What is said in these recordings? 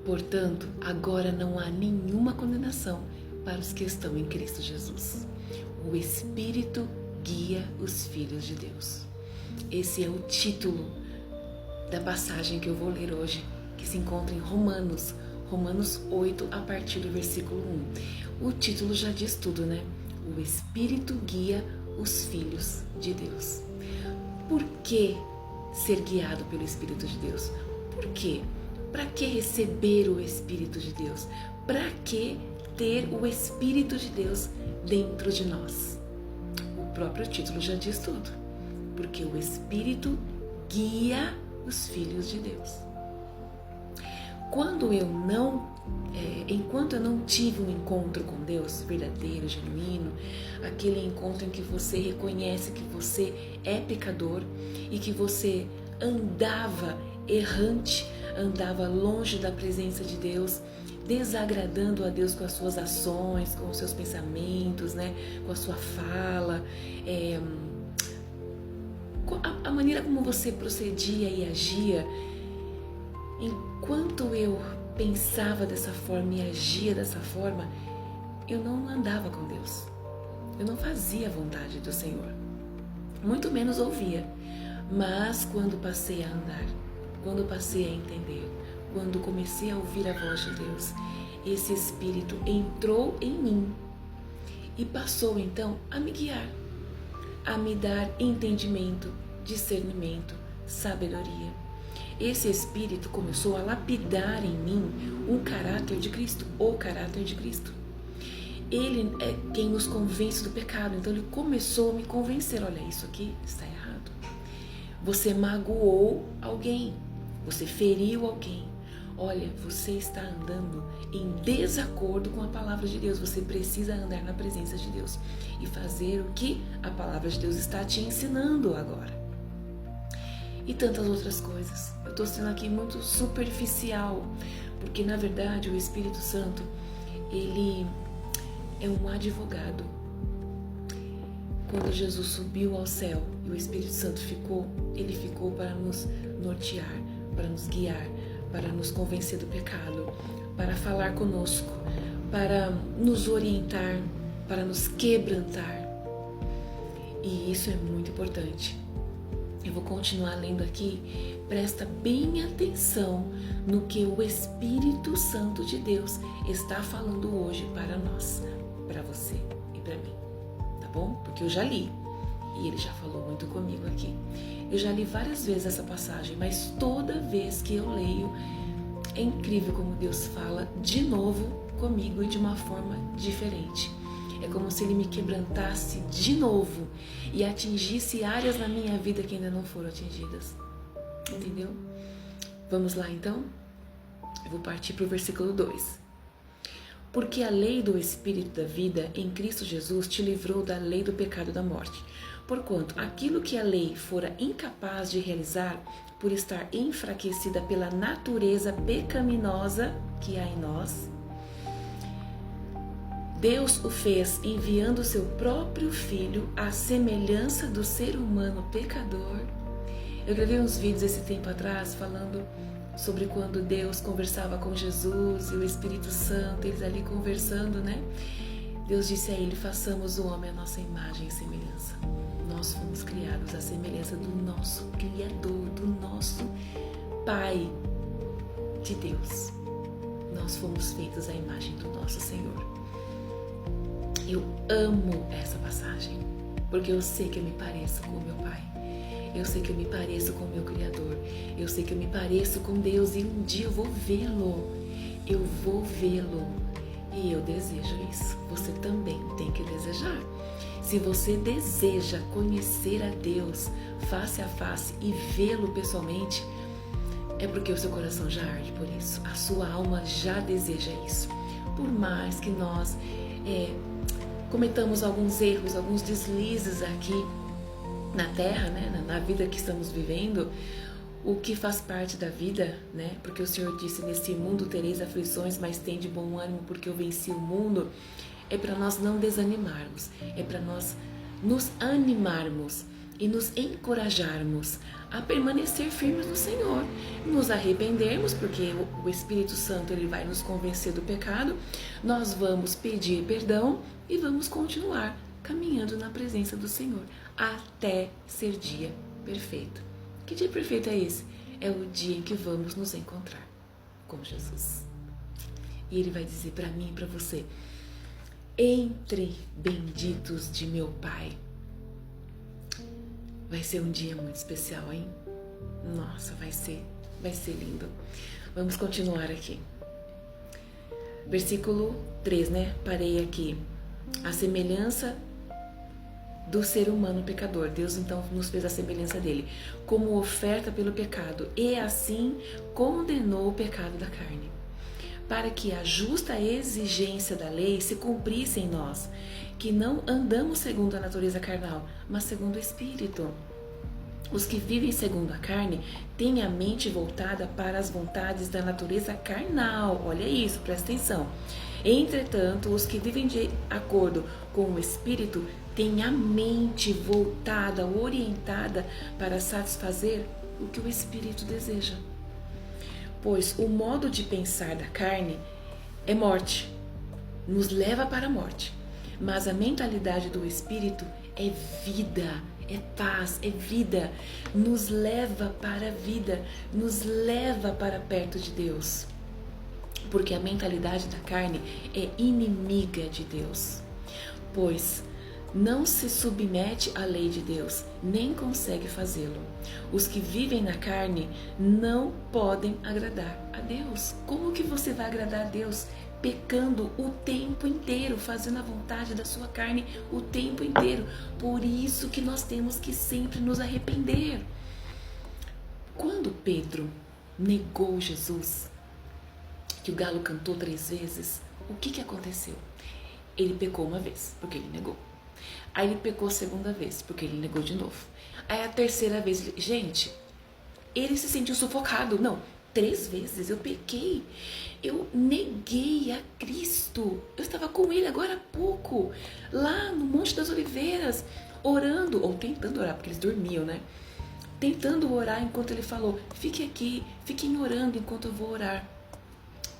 Portanto, agora não há nenhuma condenação para os que estão em Cristo Jesus. O Espírito guia os filhos de Deus. Esse é o título da passagem que eu vou ler hoje, que se encontra em Romanos 8, a partir do versículo 1. O título já diz tudo, né? O Espírito guia os filhos de Deus. Por que ser guiado pelo Espírito de Deus? Por quê? Para que receber o Espírito de Deus? Para que ter o Espírito de Deus dentro de nós? O próprio título já diz tudo. Porque o Espírito guia os filhos de Deus. Enquanto eu não tive um encontro com Deus verdadeiro, genuíno, aquele encontro em que você reconhece que você é pecador e que você andava errante, andava longe da presença de Deus, desagradando a Deus com as suas ações, com os seus pensamentos, né? Com a sua fala, a maneira como você procedia e agia. Enquanto eu pensava dessa forma e agia dessa forma, eu não andava com Deus. Eu não fazia a vontade do Senhor. Muito menos ouvia. Mas quando passei a andar, quando passei a entender, quando comecei a ouvir a voz de Deus, esse Espírito entrou em mim e passou então a me guiar, a me dar entendimento, discernimento, sabedoria. Esse Espírito começou a lapidar em mim um caráter de Cristo, o caráter de Cristo. Ele é quem nos convence do pecado, então ele começou a me convencer, olha, isso aqui está errado. Você magoou alguém, você feriu alguém. Olha, você está andando em desacordo com a palavra de Deus. Você precisa andar na presença de Deus e fazer o que a palavra de Deus está te ensinando agora. E tantas outras coisas. Eu estou sendo aqui muito superficial, porque na verdade o Espírito Santo, ele é um advogado. Quando Jesus subiu ao céu e o Espírito Santo ele ficou para nos nortear, para nos guiar, para nos convencer do pecado, para falar conosco, para nos orientar, para nos quebrantar. E isso é muito importante. Eu vou continuar lendo aqui. Presta bem atenção no que o Espírito Santo de Deus está falando hoje para nós, para você e para mim, tá bom? Porque eu já li e ele já falou muito comigo aqui. Eu já li várias vezes essa passagem, mas toda vez que eu leio, é incrível como Deus fala de novo comigo e de uma forma diferente. É como se ele me quebrantasse de novo e atingisse áreas na minha vida que ainda não foram atingidas. Entendeu? Vamos lá então? Eu vou partir para o versículo 2. Porque a lei do Espírito da vida em Cristo Jesus te livrou da lei do pecado e da morte. Porquanto aquilo que a lei fora incapaz de realizar, por estar enfraquecida pela natureza pecaminosa que há em nós, Deus o fez enviando o seu próprio Filho à semelhança do ser humano pecador. Eu gravei uns vídeos esse tempo atrás falando sobre quando Deus conversava com Jesus e o Espírito Santo, eles ali conversando, né? Deus disse a ele, façamos o homem à nossa imagem e semelhança. Nós fomos criados à semelhança do nosso Criador, do nosso Pai de Deus. Nós fomos feitos à imagem do nosso Senhor. Eu amo essa passagem, porque eu sei que eu me pareço com o meu Pai. Eu sei que eu me pareço com o meu Criador. Eu sei que eu me pareço com Deus e um dia eu vou vê-lo. Eu vou vê-lo. E eu desejo isso. Você também tem que desejar. Se você deseja conhecer a Deus face a face e vê-lo pessoalmente, é porque o seu coração já arde por isso. A sua alma já deseja isso. Por mais que nós cometamos alguns erros, alguns deslizes aqui na Terra, né, na vida que estamos vivendo, o que faz parte da vida, né? Porque o Senhor disse, nesse mundo tereis aflições, mas tende bom ânimo porque eu venci o mundo. É para nós não desanimarmos, é para nós nos animarmos e nos encorajarmos a permanecer firmes no Senhor, nos arrependermos, porque o Espírito Santo ele vai nos convencer do pecado, nós vamos pedir perdão e vamos continuar caminhando na presença do Senhor até ser dia perfeito. Que dia perfeito é esse? É o dia em que vamos nos encontrar com Jesus. E Ele vai dizer para mim e para você: entre benditos de meu Pai. Vai ser um dia muito especial, hein? Nossa, vai ser lindo. Vamos continuar aqui. Versículo 3, né? Parei aqui. A semelhança do ser humano pecador. Deus então nos fez a semelhança dele, como oferta pelo pecado, e assim condenou o pecado da carne, para que a justa exigência da lei se cumprisse em nós, que não andamos segundo a natureza carnal, mas segundo o Espírito. Os que vivem segundo a carne têm a mente voltada para as vontades da natureza carnal. Olha isso, presta atenção. Entretanto, os que vivem de acordo com o Espírito têm a mente voltada, orientada para satisfazer o que o Espírito deseja. Pois o modo de pensar da carne é morte, nos leva para a morte. Mas a mentalidade do Espírito é vida, é paz, é vida, nos leva para a vida, nos leva para perto de Deus. Porque a mentalidade da carne é inimiga de Deus, pois não se submete à lei de Deus, nem consegue fazê-lo. Os que vivem na carne não podem agradar a Deus. Como que você vai agradar a Deus? Pecando o tempo inteiro, fazendo a vontade da sua carne o tempo inteiro. Por isso que nós temos que sempre nos arrepender. Quando Pedro negou Jesus, que o galo cantou 3 vezes, o que aconteceu? Ele pecou uma vez, porque ele negou. Aí ele pecou a segunda vez, porque ele negou de novo. Aí a terceira vez, gente, ele se sentiu sufocado. Não, 3 vezes eu pequei. Eu neguei a Cristo. Eu estava com ele agora há pouco, lá no Monte das Oliveiras, orando, ou tentando orar, porque eles dormiam, né? Tentando orar enquanto ele falou: fique aqui, fiquem orando enquanto eu vou orar,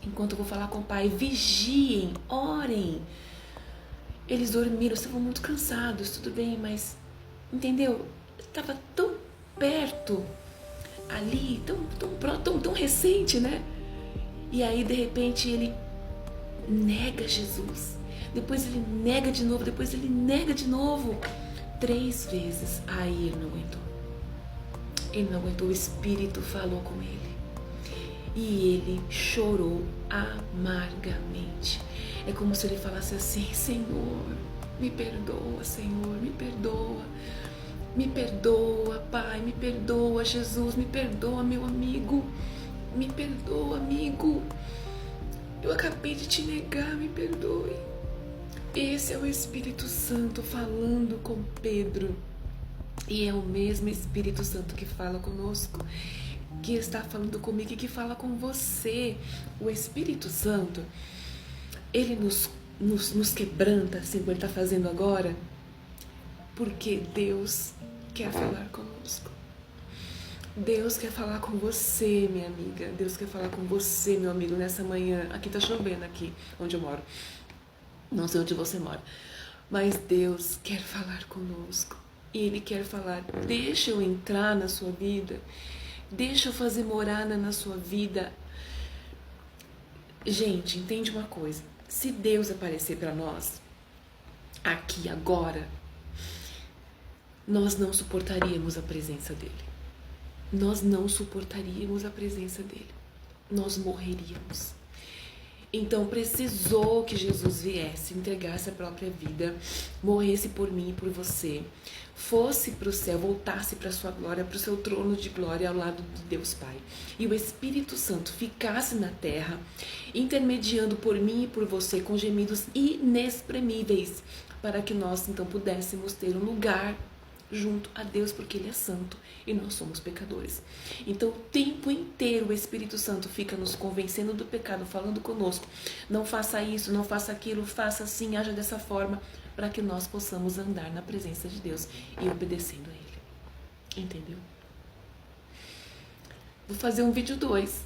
enquanto eu vou falar com o Pai. Vigiem, orem. Eles dormiram, estavam muito cansados, tudo bem, mas, entendeu? Estava tão perto, ali, tão recente, né? E aí, de repente, ele nega Jesus. Depois ele nega de novo, depois ele nega de novo. 3 vezes. Aí ele não aguentou. Ele não aguentou, o Espírito falou com ele. E ele chorou amargamente. É como se ele falasse assim: Senhor, me perdoa, Senhor, me perdoa. Me perdoa, Pai, me perdoa, Jesus, me perdoa, meu amigo. Me perdoa, amigo. Eu acabei de te negar, me perdoe. Esse é o Espírito Santo falando com Pedro. E é o mesmo Espírito Santo que fala conosco, que está falando comigo e que fala com você. O Espírito Santo, ele nos quebranta, assim como ele está fazendo agora, porque Deus quer falar conosco. Deus quer falar com você, minha amiga. Deus quer falar com você, meu amigo, nessa manhã. Aqui tá chovendo, aqui onde eu moro. Não sei onde você mora, mas Deus quer falar conosco. E Ele quer falar: deixa eu entrar na sua vida, deixa eu fazer morada na sua vida. Gente, entende uma coisa: se Deus aparecer para nós aqui agora, nós não suportaríamos a presença dele. Nós não suportaríamos a presença dele. Nós morreríamos. Então precisou que Jesus viesse, entregasse a própria vida, morresse por mim e por você, fosse para o céu, voltasse para a sua glória, para o seu trono de glória ao lado de Deus Pai. E o Espírito Santo ficasse na terra, intermediando por mim e por você com gemidos inexprimíveis, para que nós então pudéssemos ter um lugar junto a Deus, porque Ele é santo e nós somos pecadores. Então o tempo inteiro o Espírito Santo fica nos convencendo do pecado, falando conosco: não faça isso, não faça aquilo, faça assim, haja dessa forma, para que nós possamos andar na presença de Deus e obedecendo a Ele. Entendeu? Vou fazer um vídeo 2.